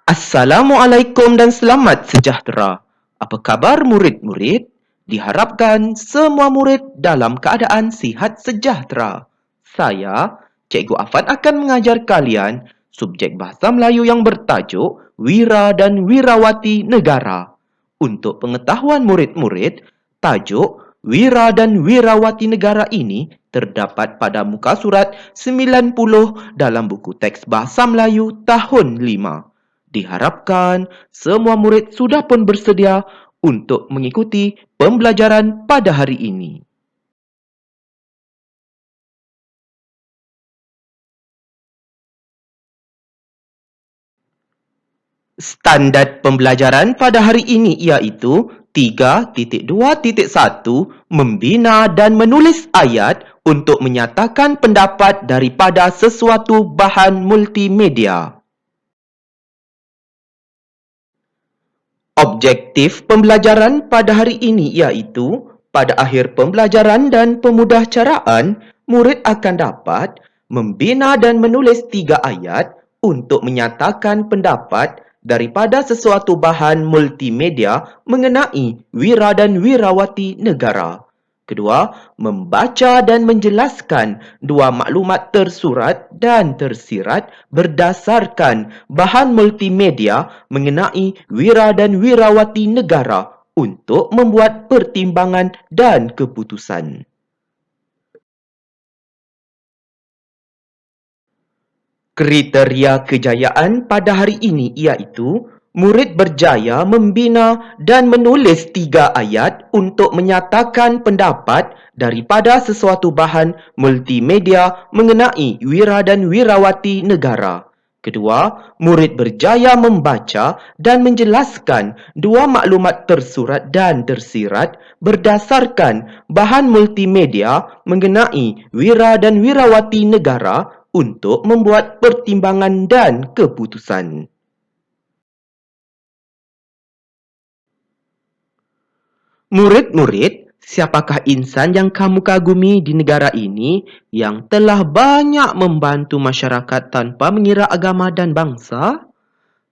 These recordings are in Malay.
Assalamualaikum dan selamat sejahtera. Apa khabar murid-murid? Diharapkan semua murid dalam keadaan sihat sejahtera. Saya, Cikgu Afan akan mengajar kalian subjek Bahasa Melayu yang bertajuk Wira dan Wirawati Negara. Untuk pengetahuan murid-murid, tajuk Wira dan Wirawati Negara ini terdapat pada muka surat 90 dalam buku teks Bahasa Melayu tahun 5. Diharapkan semua murid sudah pun bersedia untuk mengikuti pembelajaran pada hari ini. Standard pembelajaran pada hari ini iaitu 3.2.1 membina dan menulis ayat untuk menyatakan pendapat daripada sesuatu bahan multimedia. Objektif pembelajaran pada hari ini iaitu, pada akhir pembelajaran dan pemudahcaraan, murid akan dapat membina dan menulis 3 ayat untuk menyatakan pendapat daripada sesuatu bahan multimedia mengenai wira dan wirawati negara. Kedua, membaca dan menjelaskan 2 maklumat tersurat dan tersirat berdasarkan bahan multimedia mengenai wira dan wirawati negara untuk membuat pertimbangan dan keputusan. Kriteria kejayaan pada hari ini iaitu murid berjaya membina dan menulis 3 ayat untuk menyatakan pendapat daripada sesuatu bahan multimedia mengenai wira dan wirawati negara. Kedua, murid berjaya membaca dan menjelaskan 2 maklumat tersurat dan tersirat berdasarkan bahan multimedia mengenai wira dan wirawati negara untuk membuat pertimbangan dan keputusan. Murid-murid, siapakah insan yang kamu kagumi di negara ini yang telah banyak membantu masyarakat tanpa mengira agama dan bangsa?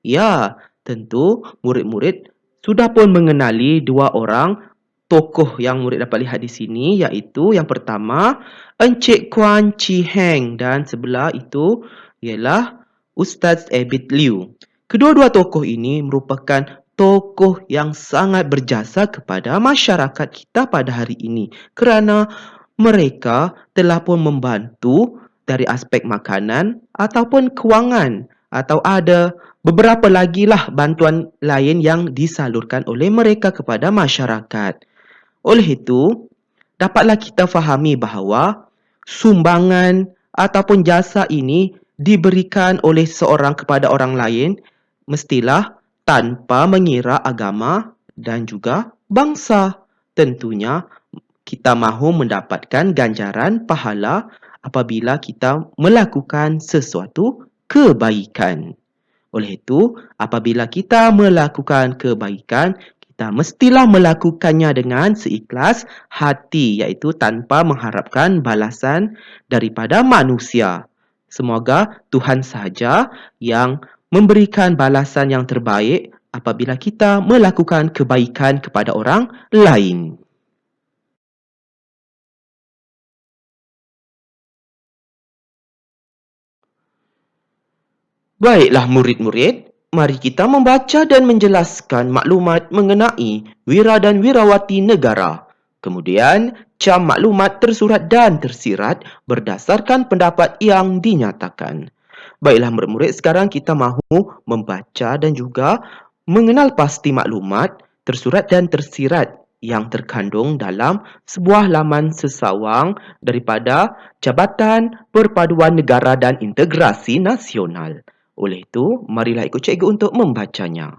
Ya, tentu murid-murid sudah pun mengenali 2 orang tokoh yang murid dapat lihat di sini, iaitu yang pertama Encik Kuan Chi Heng dan sebelah itu ialah Ustaz Abid Liu. Kedua-dua tokoh ini merupakan tokoh yang sangat berjasa kepada masyarakat kita pada hari ini kerana mereka telah pun membantu dari aspek makanan ataupun kewangan atau ada beberapa lagi lah bantuan lain yang disalurkan oleh mereka kepada masyarakat. Oleh itu, dapatlah kita fahami bahawa sumbangan ataupun jasa ini diberikan oleh seorang kepada orang lain mestilah tanpa mengira agama dan juga bangsa. Tentunya kita mahu mendapatkan ganjaran pahala apabila kita melakukan sesuatu kebaikan. Oleh itu, apabila kita melakukan kebaikan, kita mestilah melakukannya dengan seikhlas hati, iaitu tanpa mengharapkan balasan daripada manusia. Semoga Tuhan sahaja yang memberikan balasan yang terbaik apabila kita melakukan kebaikan kepada orang lain. Baiklah murid-murid, mari kita membaca dan menjelaskan maklumat mengenai wira dan wirawati negara. Kemudian, cam maklumat tersurat dan tersirat berdasarkan pendapat yang dinyatakan. Baiklah murid-murid, sekarang kita mahu membaca dan juga mengenal pasti maklumat tersurat dan tersirat yang terkandung dalam sebuah laman sesawang daripada Jabatan Perpaduan Negara dan Integrasi Nasional. Oleh itu, marilah ikut cikgu untuk membacanya.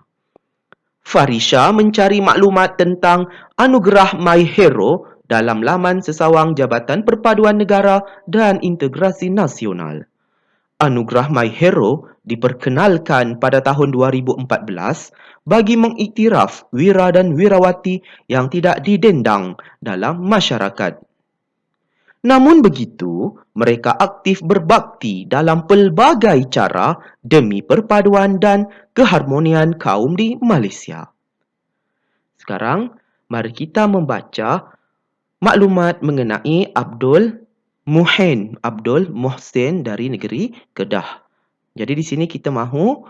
Farisha mencari maklumat tentang anugerah My Hero dalam laman sesawang Jabatan Perpaduan Negara dan Integrasi Nasional. Anugerah My Hero diperkenalkan pada tahun 2014 bagi mengiktiraf wira dan wirawati yang tidak didendang dalam masyarakat. Namun begitu, mereka aktif berbakti dalam pelbagai cara demi perpaduan dan keharmonian kaum di Malaysia. Sekarang, mari kita membaca maklumat mengenai Abdul Muhsin dari negeri Kedah. Jadi di sini kita mahu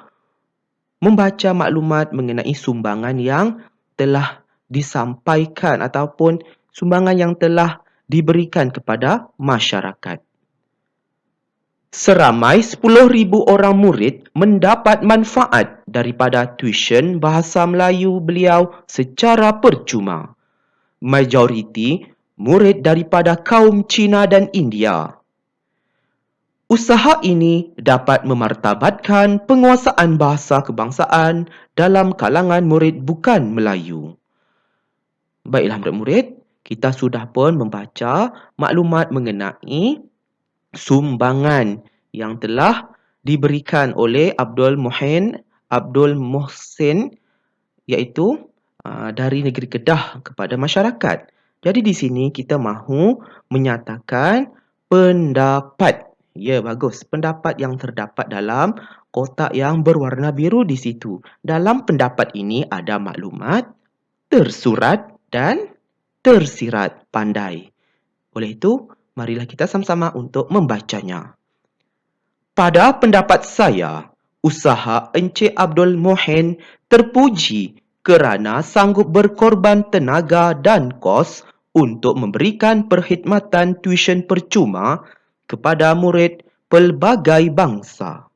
membaca maklumat mengenai sumbangan yang telah disampaikan ataupun sumbangan yang telah diberikan kepada masyarakat. Seramai 10,000 orang murid mendapat manfaat daripada tuition bahasa Melayu beliau secara percuma. Majoriti murid daripada kaum Cina dan India. Usaha ini dapat memartabatkan penguasaan bahasa kebangsaan dalam kalangan murid bukan Melayu. Baiklah murid-murid, kita sudah pun membaca maklumat mengenai sumbangan yang telah diberikan oleh Abdul Muhsin iaitu dari negeri Kedah kepada masyarakat. Jadi di sini kita mahu menyatakan pendapat. Ya, bagus. Pendapat yang terdapat dalam kotak yang berwarna biru di situ. Dalam pendapat ini ada maklumat tersurat dan tersirat. Pandai. Oleh itu, marilah kita sama-sama untuk membacanya. Pada pendapat saya, usaha Encik Abdul Muhsin terpuji kerana sanggup berkorban tenaga dan kos untuk memberikan perkhidmatan tuition percuma kepada murid pelbagai bangsa.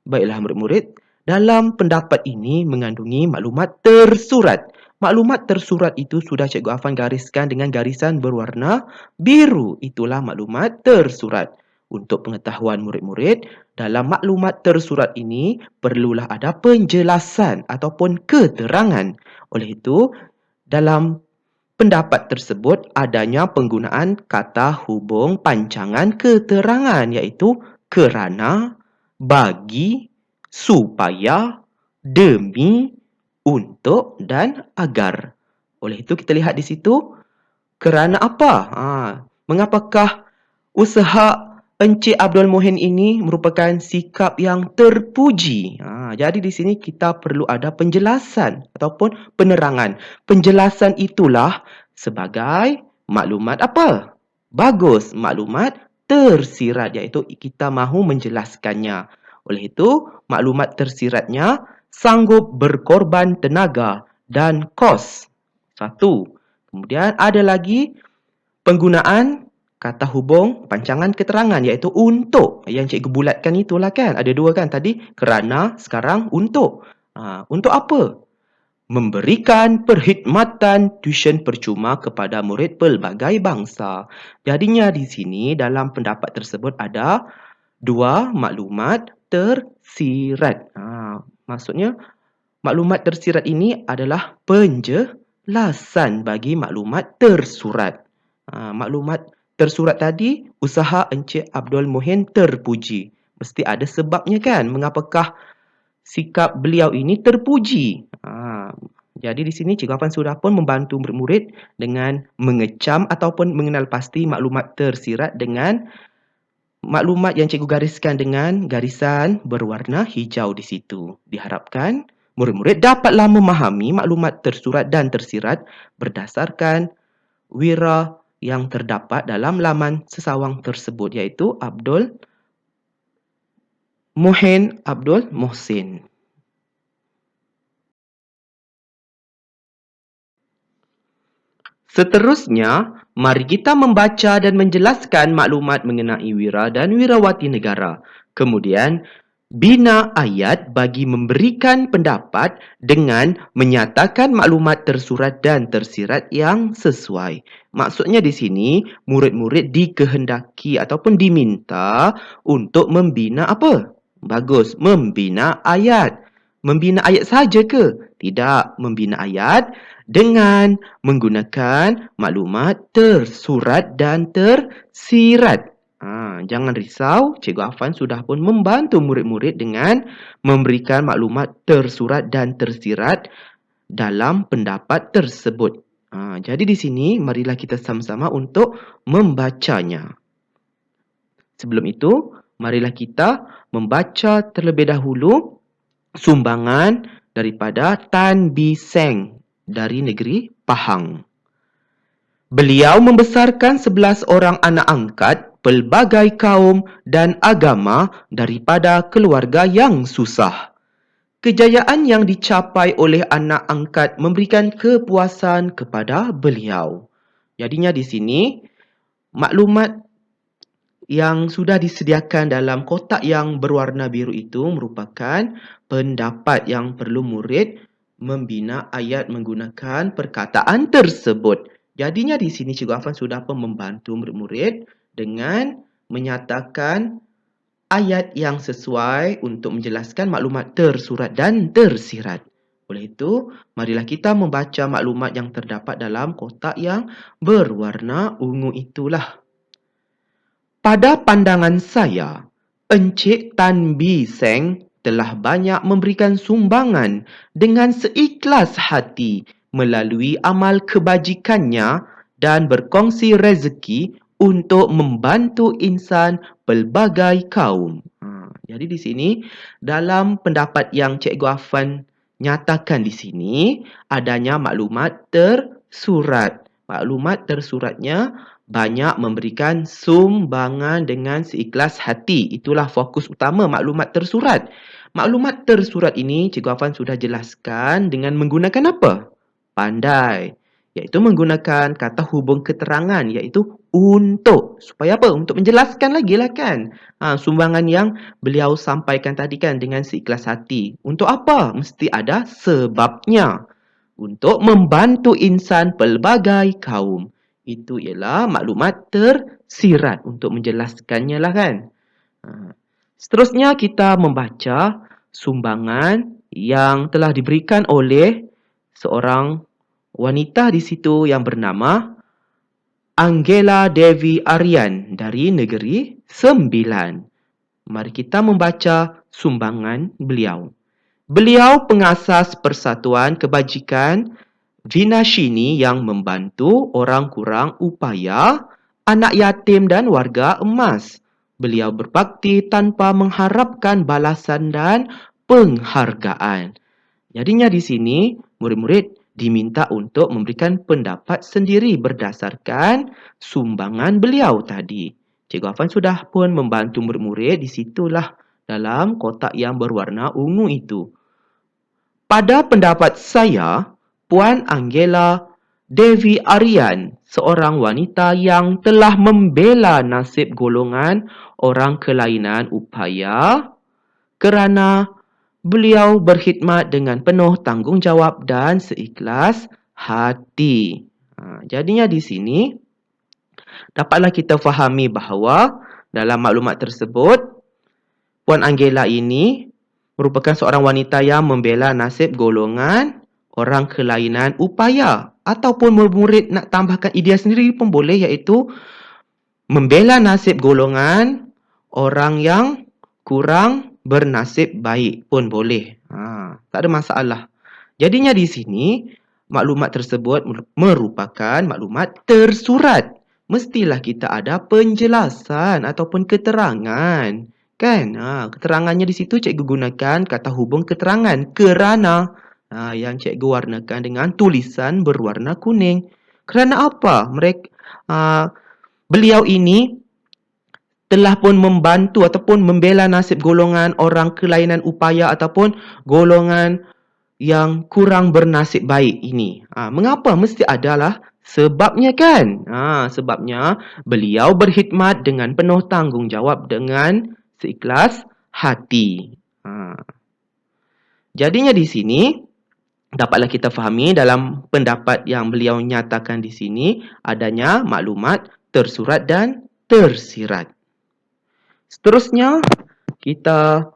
Baiklah murid-murid, dalam pendapat ini mengandungi maklumat tersurat. Maklumat tersurat itu sudah Cikgu Afan gariskan dengan garisan berwarna biru. Itulah maklumat tersurat. Untuk pengetahuan murid-murid, dalam maklumat tersurat ini perlulah ada penjelasan ataupun keterangan. Oleh itu, dalam pendapat tersebut adanya penggunaan kata hubung pancangan keterangan iaitu kerana, bagi, supaya, demi, untuk dan agar. Oleh itu kita lihat di situ kerana apa? Mengapakah usaha Encik Abdul Muhsin ini merupakan sikap yang terpuji. Jadi di sini kita perlu ada penjelasan ataupun penerangan. Penjelasan itulah sebagai maklumat apa? Bagus, maklumat tersirat iaitu kita mahu menjelaskannya. Oleh itu, maklumat tersiratnya sanggup berkorban tenaga dan kos. Satu. Kemudian ada lagi penggunaan kata hubung pancangan keterangan iaitu untuk. Yang cikgu bulatkan itulah kan. Ada dua kan tadi. Kerana, sekarang untuk. Untuk apa? Memberikan perkhidmatan tuition percuma kepada murid pelbagai bangsa. Jadinya di sini dalam pendapat tersebut ada dua maklumat tersirat. Maksudnya maklumat tersirat ini adalah penjelasan bagi maklumat tersurat. Maklumat tersurat tadi, usaha Encik Abdul Muhsin terpuji. Mesti ada sebabnya kan? Mengapakah sikap beliau ini terpuji? Jadi di sini Cikgu Afan sudah pun membantu murid-murid dengan mengecam ataupun mengenal pasti maklumat tersirat dengan maklumat yang cikgu gariskan dengan garisan berwarna hijau di situ. Diharapkan murid-murid dapatlah memahami maklumat tersurat dan tersirat berdasarkan wira yang terdapat dalam laman sesawang tersebut iaitu Abdul Muhsin. Seterusnya, mari kita membaca dan menjelaskan maklumat mengenai wira dan wirawati negara. Kemudian, bina ayat bagi memberikan pendapat dengan menyatakan maklumat tersurat dan tersirat yang sesuai. Maksudnya di sini, murid-murid dikehendaki ataupun diminta untuk membina apa? Bagus, membina ayat. Membina ayat saja ke? Tidak, membina ayat dengan menggunakan maklumat tersurat dan tersirat. Jangan risau, Cikgu Afan sudah pun membantu murid-murid dengan memberikan maklumat tersurat dan tersirat dalam pendapat tersebut. Jadi di sini, marilah kita sama-sama untuk membacanya. Sebelum itu, marilah kita membaca terlebih dahulu sumbangan daripada Tan Bee Seng dari negeri Pahang. Beliau membesarkan 11 orang anak angkat pelbagai kaum dan agama daripada keluarga yang susah. Kejayaan yang dicapai oleh anak angkat memberikan kepuasan kepada beliau. Jadinya di sini, maklumat yang sudah disediakan dalam kotak yang berwarna biru itu merupakan pendapat yang perlu murid membina ayat menggunakan perkataan tersebut. Jadinya di sini Cikgu Afan sudah pun membantu murid-murid dengan menyatakan ayat yang sesuai untuk menjelaskan maklumat tersurat dan tersirat. Oleh itu, marilah kita membaca maklumat yang terdapat dalam kotak yang berwarna ungu itulah. Pada pandangan saya, Encik Tan Bee Seng telah banyak memberikan sumbangan dengan seikhlas hati melalui amal kebajikannya dan berkongsi rezeki untuk membantu insan pelbagai kaum. Jadi di sini, dalam pendapat yang Cikgu Afan nyatakan di sini, adanya maklumat tersurat. Maklumat tersuratnya banyak memberikan sumbangan dengan seikhlas hati. Itulah fokus utama maklumat tersurat. Maklumat tersurat ini Cikgu Afan sudah jelaskan dengan menggunakan apa? Pandai. Iaitu menggunakan kata hubung keterangan, iaitu untuk. Supaya apa? Untuk menjelaskan lagi lah kan. Sumbangan yang beliau sampaikan tadi kan dengan seikhlas hati. Untuk apa? Mesti ada sebabnya. Untuk membantu insan pelbagai kaum. Itu ialah maklumat tersirat untuk menjelaskannya lah kan. Seterusnya kita membaca sumbangan yang telah diberikan oleh seorang wanita di situ yang bernama Angela Devi Aryan dari negeri Sembilan. Mari kita membaca sumbangan beliau. Beliau pengasas Persatuan Kebajikan Vinashini yang membantu orang kurang upaya, anak yatim dan warga emas. Beliau berbakti tanpa mengharapkan balasan dan penghargaan. Jadinya di sini, murid-murid diminta untuk memberikan pendapat sendiri berdasarkan sumbangan beliau tadi. Cikgu Afan sudah pun membantu murid-murid di situlah dalam kotak yang berwarna ungu itu. Pada pendapat saya, Puan Angela Devi Aryan, seorang wanita yang telah membela nasib golongan orang kelainan upaya kerana beliau berkhidmat dengan penuh tanggungjawab dan seikhlas hati. Jadinya di sini, dapatlah kita fahami bahawa dalam maklumat tersebut, Puan Angela ini merupakan seorang wanita yang membela nasib golongan orang kelainan upaya. Ataupun murid nak tambahkan idea sendiri pun boleh, iaitu membela nasib golongan orang yang kurang bernasib baik pun boleh. Tak ada masalah. Jadinya di sini, maklumat tersebut merupakan maklumat tersurat. Mestilah kita ada penjelasan ataupun keterangan. Kan? Keterangannya di situ cikgu gunakan kata hubung keterangan. Kerana yang cikgu warnakan dengan tulisan berwarna kuning. Kerana apa? Beliau ini telah pun membantu ataupun membela nasib golongan orang kelainan upaya ataupun golongan yang kurang bernasib baik ini. Mengapa? Mesti adalah sebabnya kan? Sebabnya beliau berkhidmat dengan penuh tanggungjawab dengan seikhlas hati. Jadinya di sini, dapatlah kita fahami dalam pendapat yang beliau nyatakan di sini adanya maklumat tersurat dan tersirat. Seterusnya, kita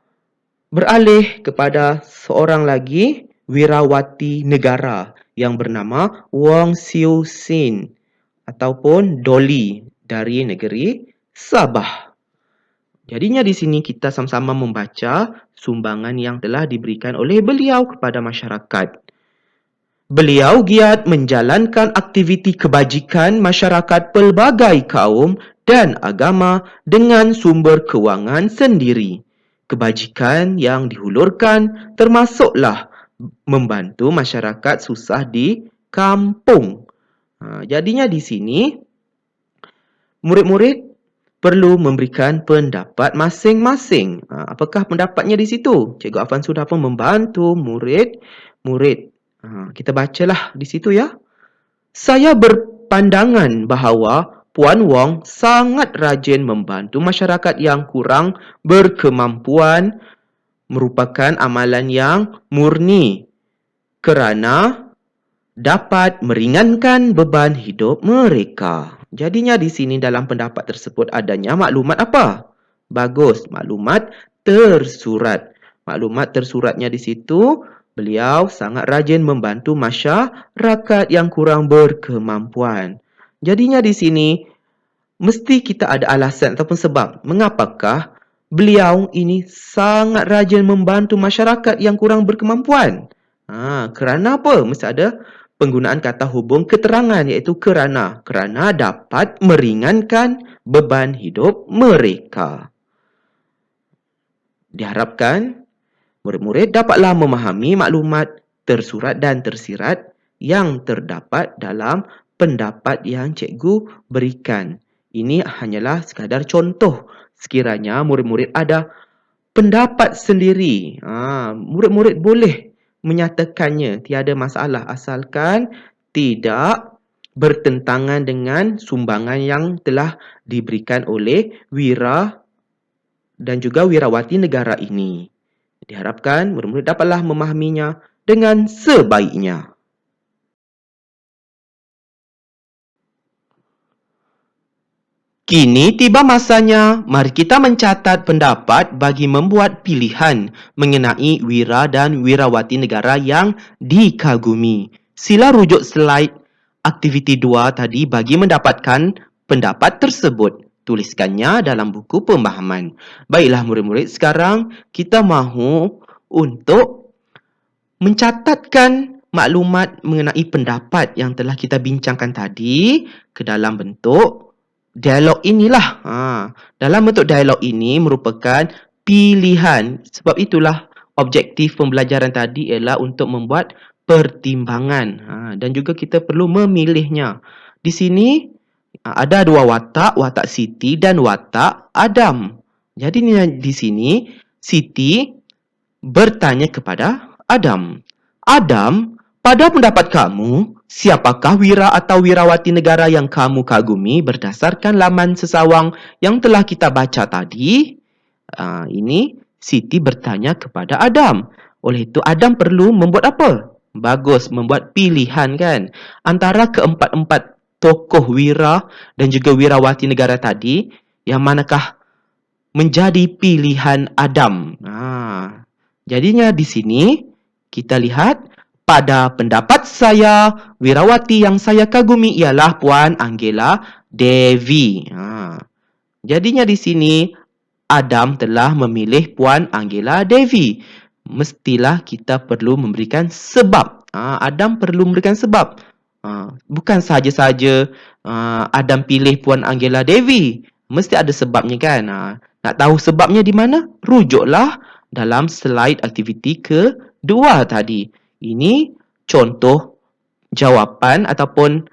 beralih kepada seorang lagi wirawati negara yang bernama Wong Siu Sin ataupun Dolly dari negeri Sabah. Jadinya di sini kita sama-sama membaca sumbangan yang telah diberikan oleh beliau kepada masyarakat. Beliau giat menjalankan aktiviti kebajikan masyarakat pelbagai kaum dan agama dengan sumber kewangan sendiri. kebajikan yang dihulurkan termasuklah membantu masyarakat susah di kampung. Jadinya di sini murid-murid perlu memberikan pendapat masing-masing. Apakah pendapatnya di situ? Cikgu Afan sudah pun membantu murid-murid. Kita bacalah di situ ya. Saya berpandangan bahawa Puan Wong sangat rajin membantu masyarakat yang kurang berkemampuan, merupakan amalan yang murni kerana dapat meringankan beban hidup mereka. Jadinya di sini dalam pendapat tersebut adanya maklumat apa? Bagus, maklumat tersurat. Maklumat tersuratnya di situ, beliau sangat rajin membantu masyarakat yang kurang berkemampuan. Jadinya di sini mesti kita ada alasan ataupun sebab mengapakah beliau ini sangat rajin membantu masyarakat yang kurang berkemampuan. Kerana apa? Mesti ada penggunaan kata hubung keterangan iaitu kerana. Kerana dapat meringankan beban hidup mereka. Diharapkan murid-murid dapatlah memahami maklumat tersurat dan tersirat yang terdapat dalam pendapat yang cikgu berikan. Ini hanyalah sekadar contoh. Sekiranya murid-murid ada pendapat sendiri, murid-murid boleh menyatakannya, tiada masalah asalkan tidak bertentangan dengan sumbangan yang telah diberikan oleh Wira dan juga Wirawati negara ini. Diharapkan murid-murid dapatlah memahaminya dengan sebaiknya. Kini tiba masanya, mari kita mencatat pendapat bagi membuat pilihan mengenai Wira dan Wirawati negara yang dikagumi. Sila rujuk slide aktiviti 2 tadi bagi mendapatkan pendapat tersebut. Tuliskannya dalam buku pemahaman. Baiklah murid-murid, sekarang kita mahu untuk mencatatkan maklumat mengenai pendapat yang telah kita bincangkan tadi ke dalam bentuk dialog inilah. Dalam bentuk dialog ini merupakan pilihan. Sebab itulah objektif pembelajaran tadi ialah untuk membuat pertimbangan. Dan juga kita perlu memilihnya. Di sini ada dua watak, watak Siti dan watak Adam. Jadi di sini Siti bertanya kepada Adam. Adam, pada pendapat kamu, siapakah Wira atau Wirawati negara yang kamu kagumi berdasarkan laman sesawang yang telah kita baca tadi? Ini Siti bertanya kepada Adam. Oleh itu Adam perlu membuat apa? Bagus, membuat pilihan kan? Antara keempat-empat tokoh Wira dan juga Wirawati negara tadi, yang manakah menjadi pilihan Adam? Jadinya di sini kita lihat, pada pendapat saya, Wirawati yang saya kagumi ialah Puan Angela Devi. Jadinya di sini Adam telah memilih Puan Angela Devi. Mestilah kita perlu memberikan sebab. Adam perlu memberikan sebab. Bukan sahaja-saja Adam pilih Puan Angela Devi. Mesti ada sebabnya kan. Nak tahu sebabnya di mana? Rujuklah dalam slide aktiviti kedua tadi. Ini contoh jawapan ataupun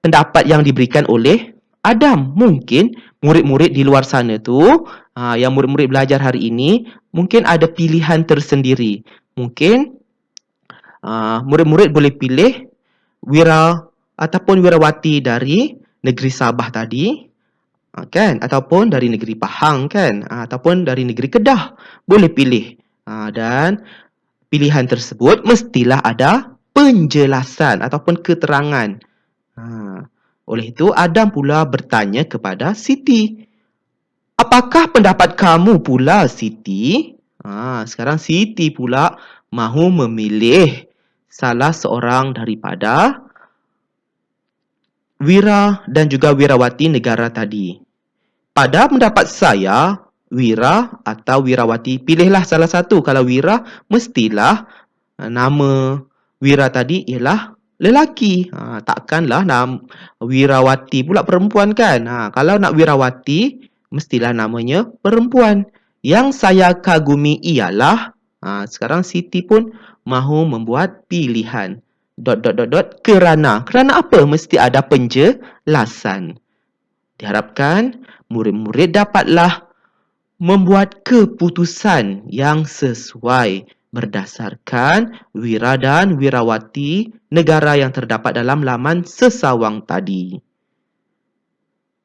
pendapat yang diberikan oleh Adam. Mungkin murid-murid di luar sana tu, yang murid-murid belajar hari ini, mungkin ada pilihan tersendiri. Mungkin murid-murid boleh pilih Wira ataupun Wirawati dari negeri Sabah tadi, kan? Ataupun dari negeri Pahang kan? Ataupun dari negeri Kedah. Boleh pilih. Dan pilihan tersebut mestilah ada penjelasan ataupun keterangan. Oleh itu, Adam pula bertanya kepada Siti. Apakah pendapat kamu pula, Siti? Sekarang Siti pula mahu memilih salah seorang daripada Wira dan juga Wirawati negara tadi. Pada pendapat saya, Wira atau Wirawati, pilihlah salah satu. Kalau Wira, mestilah nama Wira tadi ialah lelaki. Takkanlah nama Wirawati pula perempuan kan. Kalau nak Wirawati, mestilah namanya perempuan. Yang saya kagumi ialah, sekarang Siti pun mahu membuat pilihan. Kerana. Kerana apa mesti ada penjelasan. Diharapkan murid-murid dapatlah membuat keputusan yang sesuai berdasarkan wira dan wirawati negara yang terdapat dalam laman sesawang tadi.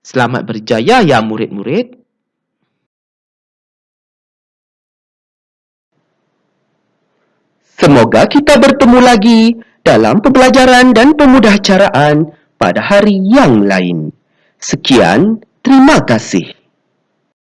Selamat berjaya ya murid-murid. Semoga kita bertemu lagi dalam pembelajaran dan pemudahcaraan pada hari yang lain. Sekian, terima kasih.